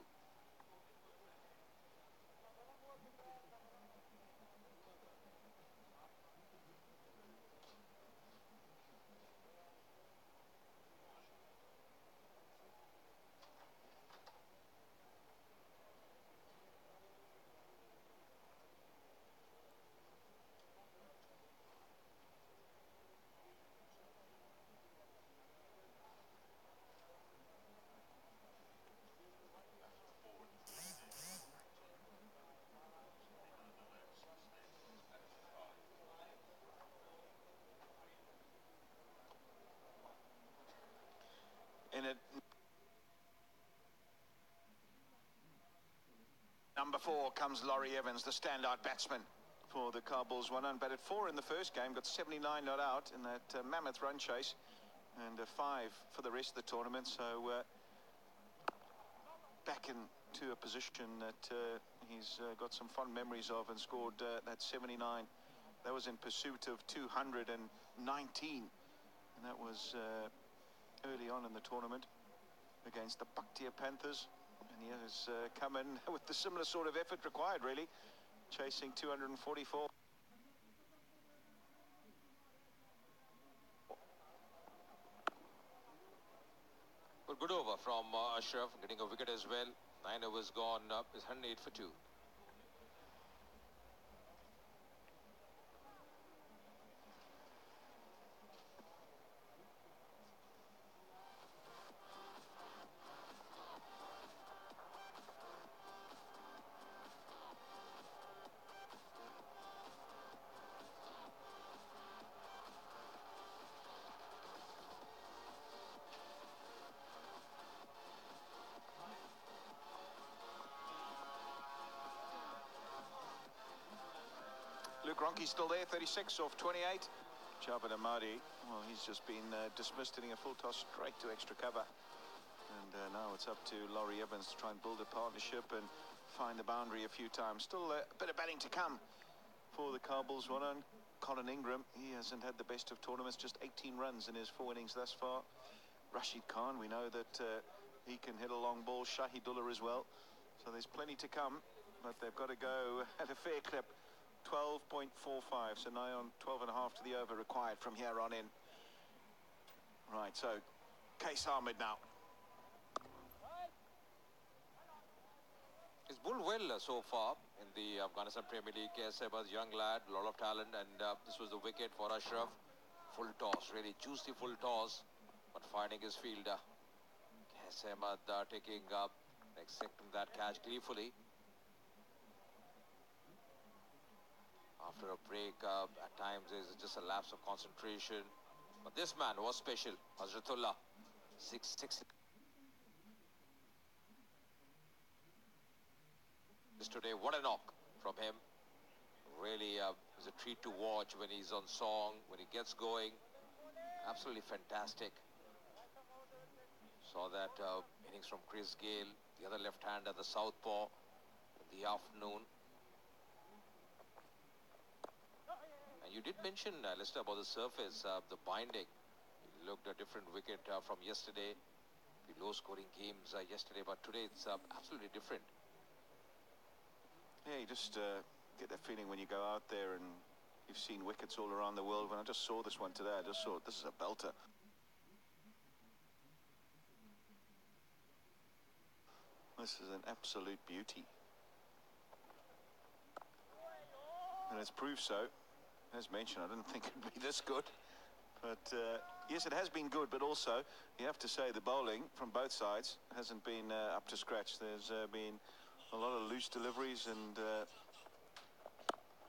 In it Number 4 comes Laurie Evans, the standout batsman for the Kabul's one. And batted 4 in the first game, got 79 not out in that mammoth run chase, and 5 for the rest of the tournament. So back into a position that he's got some fond memories of, and scored that 79. That was in pursuit of 219, and that was early on in the tournament against the Bakhtiar Panthers. And he has come in with the similar sort of effort required, really, chasing 244. Well, good over from Ashraf, getting a wicket as well. 9 overs gone, is 108 for 2. Luke Ronke's still there, 36 off 28. Jabir Ahmadi, well, he's just been dismissed, hitting a full toss straight to extra cover. And now it's up to Laurie Evans to try and build a partnership and find the boundary a few times. Still a bit of batting to come for the Kabul's one. On Colin Ingram, he hasn't had the best of tournaments, just 18 runs in his 4 innings thus far. Rashid Khan, we know that he can hit a long ball. Shahidullah as well. So there's plenty to come, but they've got to go at a fair clip. 12.45, so nigh on 12.5 to the over required from here on in. Right, so Qais Ahmed now. He's bowled well so far in the Afghanistan Premier League. Qais Ahmed's young lad, a lot of talent, and this was the wicket for Ashraf. Full toss, really juicy full toss, but finding his fielder. Qais Ahmed accepting that catch gleefully. After a break, at times there's just a lapse of concentration. But this man was special. Hazratullah, 6-6. Today, what a knock from him. Really is a treat to watch when he's on song, when he gets going. Absolutely fantastic. Saw that innings from Chris Gayle, the other left-hander, the southpaw, in the afternoon. You did mention, Lester, about the surface, the binding. It looked a different wicket from yesterday. The low-scoring games yesterday, but today it's absolutely different. Yeah, you just get that feeling when you go out there and you've seen wickets all around the world. When I just saw this one today, I just thought, this is a belter. This is an absolute beauty. And it's proved so. As mentioned, I didn't think it would be this good, but yes, it has been good, but also you have to say the bowling from both sides hasn't been up to scratch. There's been a lot of loose deliveries, and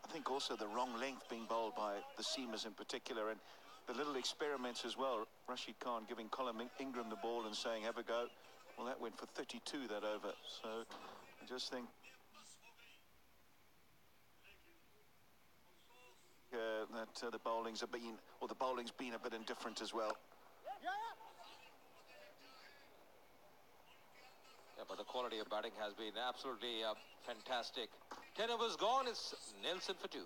I think also the wrong length being bowled by the seamers in particular, and the little experiments as well. Rashid Khan giving Colin Ingram the ball and saying, have a go. Well, that went for 32 that over, so I just think that the bowling's been, or the bowling's been a bit indifferent as well. Yeah, but the quality of batting has been absolutely fantastic. 10 overs gone, it's Nelson for 2.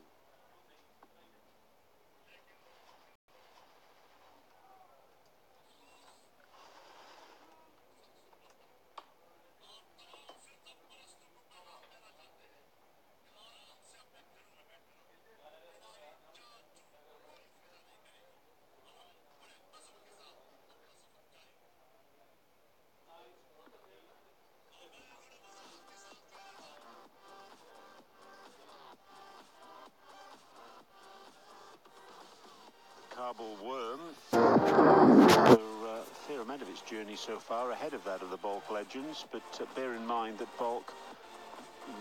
Kabul Worm, so a fair amount of its journey so far ahead of that of the Balk Legends, but bear in mind that Balk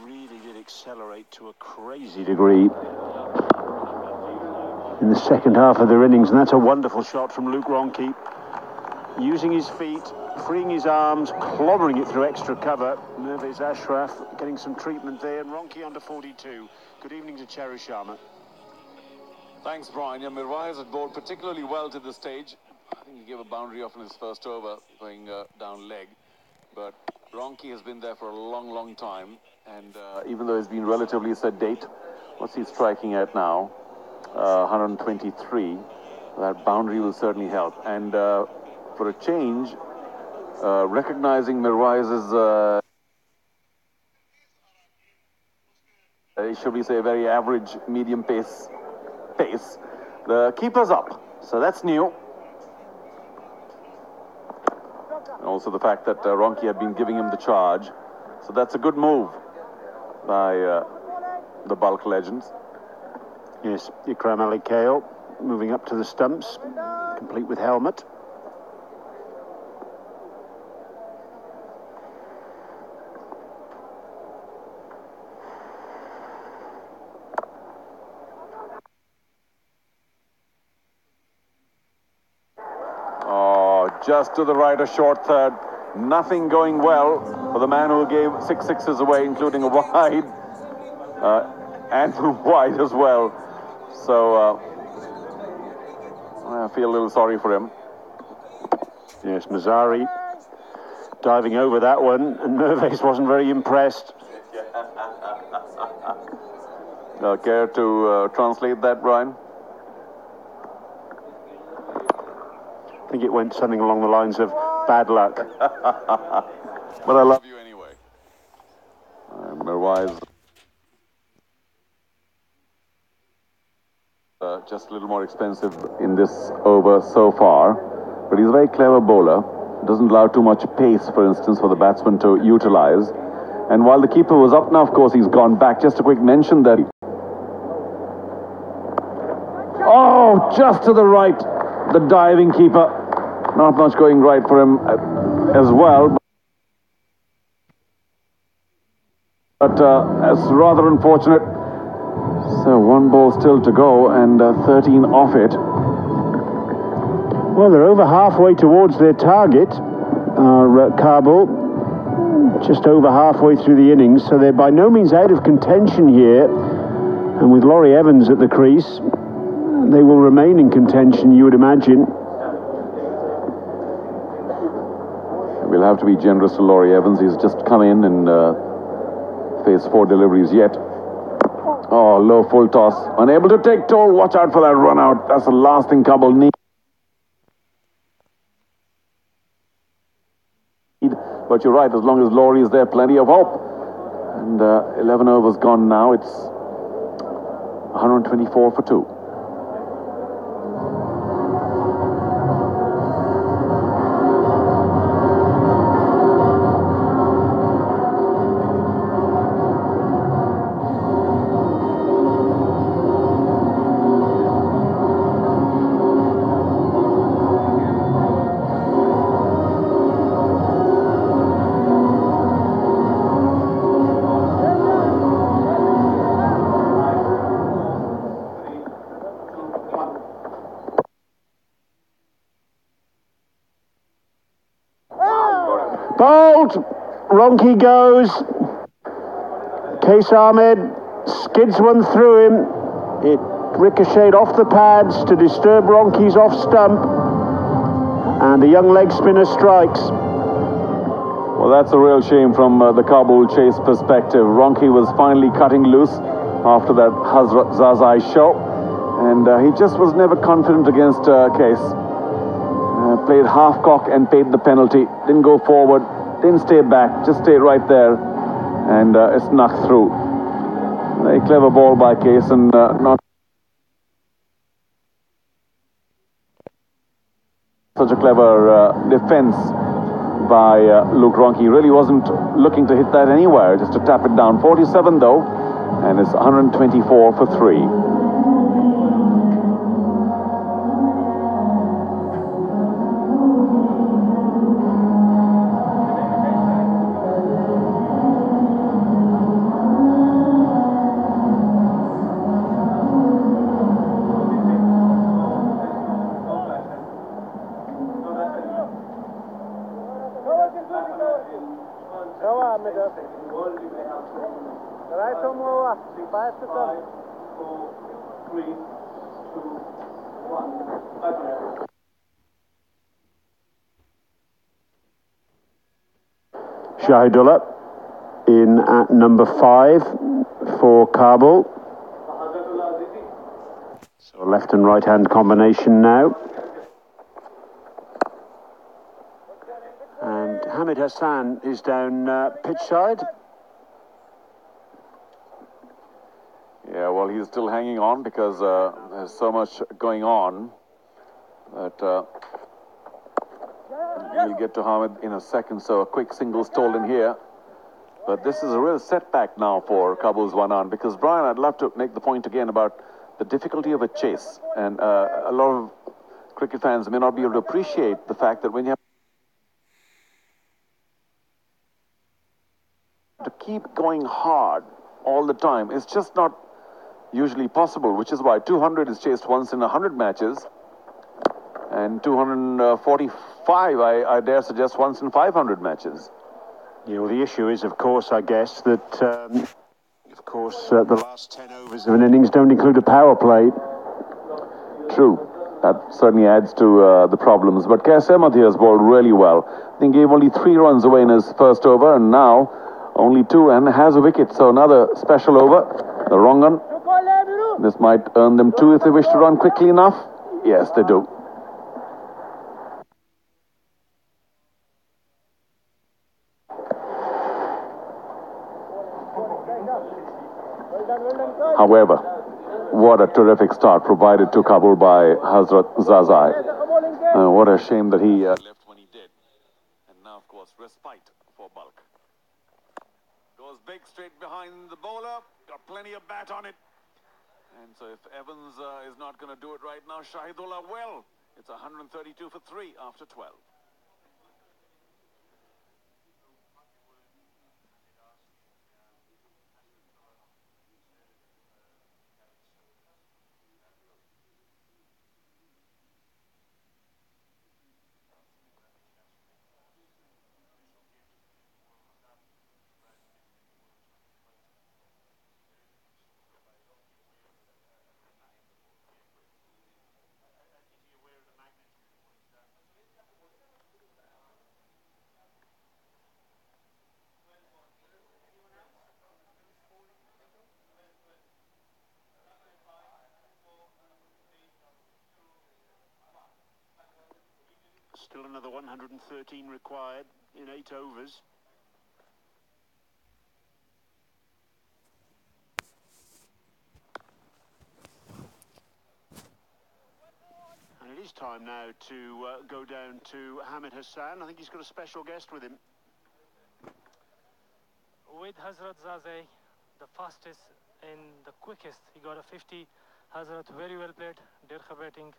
really did accelerate to a crazy degree in the second half of their innings, and that's a wonderful shot from Luke Ronke. using his feet, freeing his arms, clobbering it through extra cover. Mervez Ashraf getting some treatment there, and Ronchi under 42. Good evening to Cherry Sharma. Thanks, Brian. Yeah, Mirwais had bowled particularly well to this stage. I think he gave a boundary off in his first over, going down leg. But Ronchi has been there for a long, long time. And even though he's been relatively sedate, what's he striking at now? 123. That boundary will certainly help. And for a change, recognizing Mirwais's, should we say, very average medium pace, the keeper's up. So that's new. And also the fact that Ronchi had been giving him the charge. So that's a good move by the bulk legends. Yes, Ikram Ali Kale moving up to the stumps, complete with helmet. Oh, just to the right, a short third. Nothing going well for the man who gave 6 sixes away, including a wide and wide as well. So I feel a little sorry for him. Yes, Mazzari diving over that one, and Mervez wasn't very impressed. Care to translate that, Brian? I think it went something along the lines of bad luck. But I love you anyway. Mirwais just a little more expensive in this over so far, but he's a very clever bowler. Doesn't allow too much pace, for instance, for the batsman to utilize. And while the keeper was up now, of course, he's gone back. Just a quick mention that. Oh, just to the right, the diving keeper. Not much going right for him as well. But it's rather unfortunate. So 1 ball still to go and 13 off it. Well, they're over halfway towards their target, Kabul. Just over halfway through the innings, so they're by no means out of contention here. And with Laurie Evans at the crease, they will remain in contention, you would imagine. We'll have to be generous to Laurie Evans. He's just come in and faced 4 deliveries yet. Oh, low full toss. Unable to take toll. Watch out for that run out. That's the last thing Kabul needs. But you're right, as long as Laurie is there, plenty of hope. And 11 overs gone now. It's 124 for 2. Bowled, Ronchi goes. Qais Ahmed skids one through him. It ricocheted off the pads to disturb Ronchi's off stump, and the young leg spinner strikes. Well, that's a real shame from the Kabul chase perspective. Ronchi was finally cutting loose after that Hazrat Zazai show, and he just was never confident against Qais. Played half cock and paid the penalty. Didn't go forward, didn't stay back, just stayed right there, and it's knocked through. Very clever ball by Qais, and not such a clever defense by Luke Ronchi. He really wasn't looking to hit that anywhere, just to tap it down. 47 though, and it's 124 for 3. Right, Tomoa. 5 to come. 4, 3, 2, 1. Back. Shahidullah in at number 5 for Kabul. So left and right hand combination now. And Hamid Hassan is down pitch side. Yeah, well, he's still hanging on because there's so much going on that we'll get to Hamid in a second. So a quick single stalled in here. But this is a real setback now for Kabul's one-on, because, Brian, I'd love to make the point again about the difficulty of a chase. And a lot of cricket fans may not be able to appreciate the fact that when you have to keep going hard all the time, it's just not usually possible, which is why 200 is chased once in 100 matches, and 245, I dare suggest, once in 500 matches. Yeah, well, the issue is, of course, I guess, that, the last 10 overs of an innings don't include a power play. True. That certainly adds to the problems. But KS Ahmed has bowled really well. I think gave only 3 runs away in his first over, and now only 2, and has a wicket. So another special over. The wrong one. This might earn them 2 if they wish to run quickly enough. Yes, they do. However, what a terrific start provided to Kabul by Hazrat Zazai. What a shame that he left when he did. And now, of course, respite for Bulk. Goes big straight behind the bowler. Got plenty of bat on it. And so if Evans is not going to do it right now, Shahidullah will. It's 132 for 3 after 12. Still another 113 required in 8 overs. And it is time now to go down to Hamid Hassan. I think he's got a special guest with him. With Hazrat Zazai, the fastest and the quickest. He got a 50. Hazrat very well played. Derkha batting.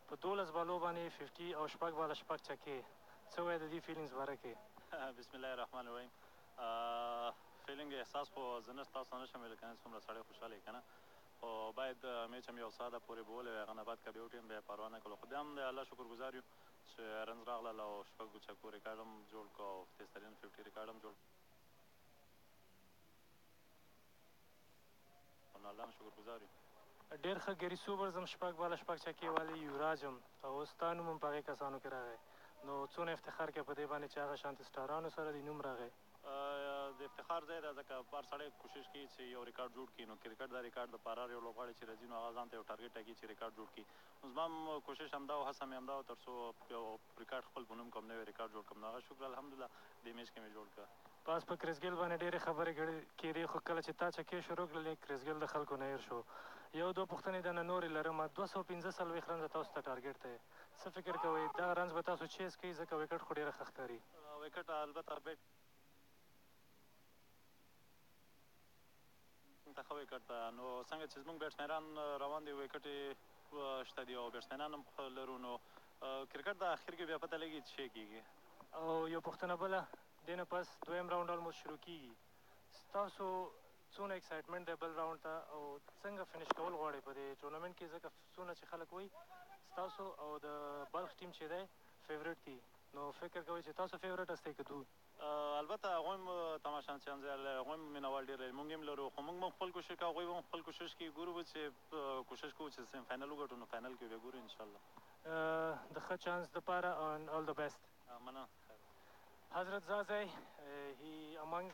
په 12 بالو باندې 50 او شپږ بالا شپږ چکې. څه وایي د دې فیلینګز باره کې؟ بسم الله الرحمن الرحیم. فیلینګ احساس خو زه نه ستاسو نه شم ویلی، که نه څومره سړی خوشحاله وي که نه، خو باید میچ هم یو ساعته پورې بولی وی، هغه نه بعد که بیا وټیم بیا یې پروا نه کړو. خو بیا هم د الله شکر ګزار یو چې رنز راغلل او شپږو چکو ریکارډ هم جوړ کړو او تیزترین 50 ریکارډ هم جوړ کړو. نو الله هم شکر ګزار یو. ډېر ښه ګیري سوبرز هم شپږ بالا شپږ چکې والی، یوراج هم او اوس ستا نوم هم په هغې کسانو کې راغی. نو څونه افتخار کوې په دې باندې چې هغه شانتې سټارانو سره دې نوم راغی؟ د افتخار ځای ده، ځکه هر سړی کوشش کوي چې یو ریکارډ جوړ کړي. نو کرکټ دا ریکارډ دپاره هر یو لوبغاړی چې راځي نو هغه ځان ته یو ټارګېټ ټاکي چې ریکارډ جوړ کړي. نو زما هم کوشش همدا و، هڅه مې همدا و، تر څو یو ریکارډ خپل په نوم کړم، نوی ریکارډ جوړ کړم. نو هغه شکر الحمدلله دې میچ کې مې جوړ کړه. پاس په کریس ګیل باندې ډېرې خبرې کېدې، خو کله چې تا چکې شروع کړلې کریس ګیل د خلکو نه هېر شو. یو دوه پوښتنې درنه نورې لرم. 245 رنزه تاسو ته ټارګېټ دی، څه فکر کوئ دغه رنز به تاسو چیز کوئ ځکه وکټ خو ډېره ښه ښکاري؟ وکټ البته بیټ ته ښه وکټ ده. نو څنګه چې زموږ بیټسمینان روان دي وکټ یې شته دي او بیټسمینان هم ښه لرو، نو کرکټ د اخر کې بیا پته لګي چې څه کېږي. او یو پوښتنه بله، دې نه پس دویم راؤنډ آلموست شروع کېږي، ستاسو څونه ایکسایټمنټ دی بل راؤنډ ته او څنګه فنش کول غواړئ په دې ټورنمنټ کې؟ ځکه څونه چې خلک وایي ستاسو او د بلخ ټیم چې دی فیورټ دي، نو فکر کوئ چې تاسو فیورټ استئ که دوی؟ البته هغوی هم تماشان چانس هغوی هم مینوال ډېر لري، موږ هم لرو، خو موږ هم خپل کوشش کوو، هغوی هم خپل کوشش کوي. ګورو به چې کوشش کوو چې سیم فاینل وګټو، نو فاینل کې بیا ګورو انشاءالله. د ښه چانس دپاره and all the best. مننه. Hazrat Zazai, he among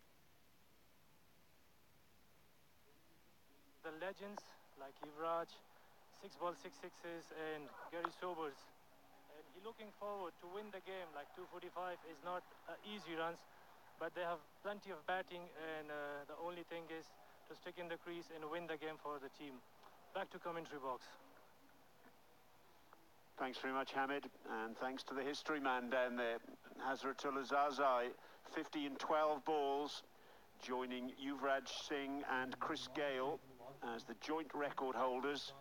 the legends like Yuvraj, 6 ball 6 sixes, and Gary Sobers. And he looking forward to win the game. Like 245 is not easy runs, but they have plenty of batting, and the only thing is to stick in the crease and win the game for the team. Back to commentary box. Thanks very much, Hamid, and thanks to the history man down there, Hazratullah Zazai, 50 and 12 balls, joining Yuvraj Singh and Chris Gale as the joint record holders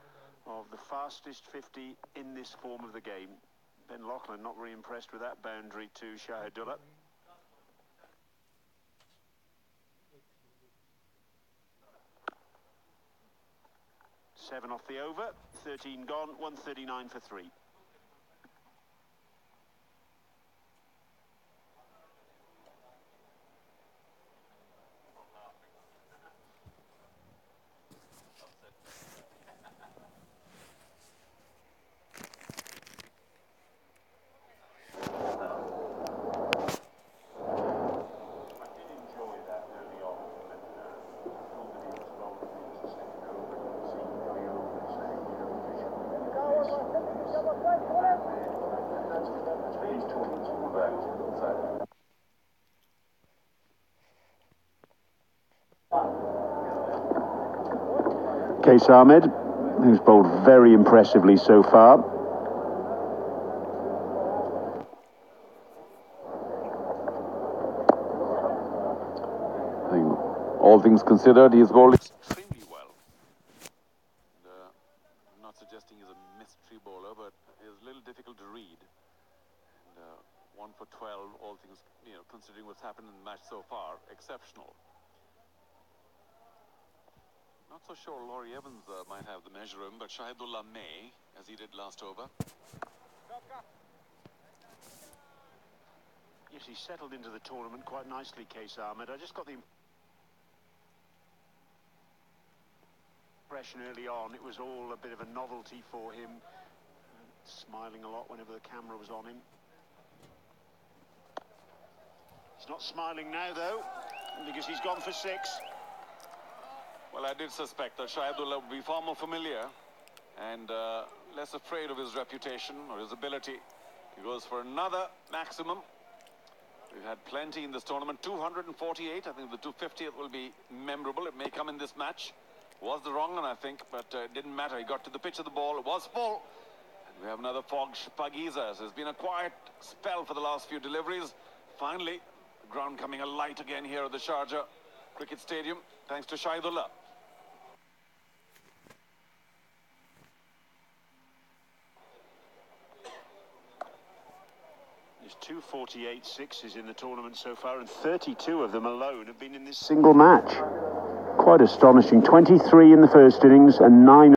of the fastest 50 in this form of the game. Ben Lachlan not very impressed with that boundary to Shahidullah. Seven off the over, 13 gone, 139 for 3. Qais Ahmed, who's bowled very impressively so far. All things considered, he's bowled extremely well. I'm not suggesting he's a mystery bowler, but he's a little difficult to read. And 1 for 12, all things, considering what's happened in the match so far, exceptional. Not so sure Laurie Evans might have the measure of him, but Shahidullah may, as he did last over. Yes, he settled into the tournament quite nicely, Qais Ahmed. I just got the impression early on it was all a bit of a novelty for him, smiling a lot whenever the camera was on him. He's not smiling now, though, because he's gone for 6. Well, I did suspect that Shahidullah would be far more familiar and less afraid of his reputation or his ability. He goes for another maximum. We've had plenty in this tournament, 248. I think the 250th will be memorable. It may come in this match. Was the wrong one, I think, but it didn't matter. He got to the pitch of the ball. It was full. And we have another Pagiza. So it's been a quiet spell for the last few deliveries. Finally, the ground coming alight again here at the Sharjah Cricket Stadium, thanks to Shahidullah. There's 248 sixes in the tournament so far, and 32 of them alone have been in this single match. Quite astonishing. 23 in the first innings and 9